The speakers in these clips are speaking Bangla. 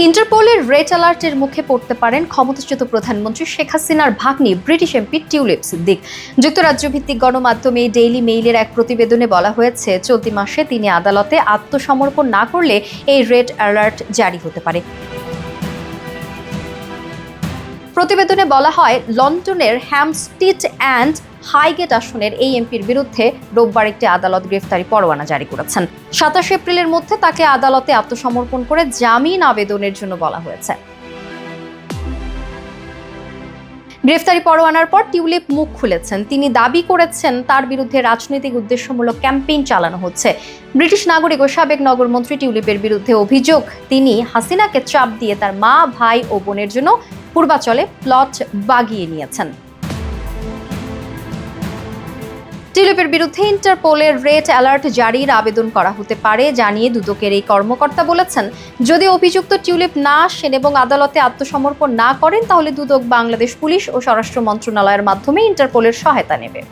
ইন্টারপোলের রেড অ্যালার্টের মুখে পড়তে পারেন ক্ষমতাচ্যুত প্রধানমন্ত্রী শেখ হাসিনার ভাগ্নি ব্রিটিশ এমপি টিউলিপ সিদ্দিক। যুক্তরাজ্য ভিত্তিক গণমাধ্যমে ডেইলি মেইলের এক প্রতিবেদনে বলা হয়েছে, চলতি মাসে তিনি আদালতে আত্মসমর্পণ না করলে এই রেড অ্যালার্ট জারি হতে পারে। প্রতিবেদনে বলা হয়, লন্ডনের হ্যামস্টিড অ্যান্ড হাইগেট আসনের এই এমপির বিরুদ্ধে রোববার একটি আদালত গ্রেফতারি পরোয়ানা জারি করেছেন। ২৭ এপ্রিলের মধ্যে তাকে আদালতে আত্মসমর্পণ করে জামিন আবেদনের জন্য বলা হয়েছে। গ্রেফতারি পরোয়ানার পর টিউলিপ মুখ খুলেছেন। তিনি দাবি করেছেন তার বিরুদ্ধে রাজনৈতিক উদ্দেশ্যমূলক ক্যাম্পেইন চালানো হচ্ছে। ব্রিটিশ নাগরিক ও সাবেক নগরমন্ত্রী টিউলিপের বিরুদ্ধে অভিযোগ, তিনি হাসিনাকে চাপ দিয়ে তার মা, ভাই ও বোনের জন্য পূর্বাচলে প্লট বাগিয়ে নিয়েছেন। টিউলিপের বিরুদ্ধে ইন্টারপোলের রেড অ্যালার্ট জারির আবেদন করা হতে পারে জানিয়ে দুদকের এই কর্মকর্তা বলেছেন, যদি অভিযুক্ত টিউলিপ না আসেন এবং আদালতে আত্মসমর্পণ না করেন, তাহলে দুদক বাংলাদেশ পুলিশ ও স্বরাষ্ট্র মন্ত্রণালয়ের মাধ্যমে ইন্টারপোলের সহায়তা নেবে।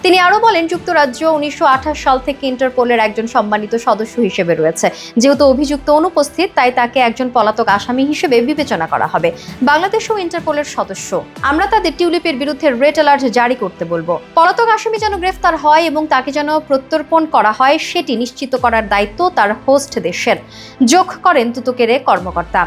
তিনি আরও বলেন, যুক্তরাজ্য ১৯২৮ সাল থেকে ইন্টারপোলের একজন সম্মানিত সদস্য হিসেবে রয়েছে। যেহেতু অভিযুক্ত অনুপস্থিত, তাই তাকে একজন পলাতক আসামি হিসেবে বিবেচনা করা হবে। বাংলাদেশও ইন্টারপোলের সদস্য। আমরা তাদের টিউলিপের বিরুদ্ধে রেড অ্যালার্ট জারি করতে বলবো। পলাতক আসামি যেন গ্রেফতার হয় এবং তাকে যেন প্রত্যর্পণ করা হয়, সেটি নিশ্চিত করার দায়িত্ব তার হোস্ট দেশের, যোগ করেন দুদকের কর্মকর্তা।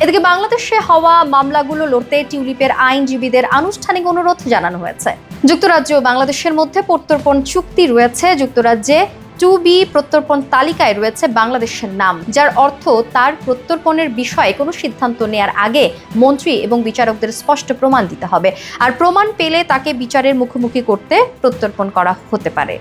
এদিকে বাংলাদেশে হওয়া মামলাগুলো লড়তে টিউলিপের আইনজীবীদের আনুষ্ঠানিক অনুরোধ জানানো হয়েছে। যুক্তরাজ্য ও বাংলাদেশের মধ্যে প্রত্যর্পণ চুক্তি রয়েছে। যুক্তরাজ্যে 2B প্রত্যর্পণ তালিকায় রয়েছে বাংলাদেশের নাম, যার অর্থ তার প্রত্যর্পণের বিষয়ে কোনো সিদ্ধান্ত নেয়ার আগে মন্ত্রী এবং বিচারকদের স্পষ্ট প্রমাণ দিতে হবে, আর প্রমাণ পেলে তাকে বিচারের মুখোমুখি করতে প্রত্যর্পণ করা হতে পারে।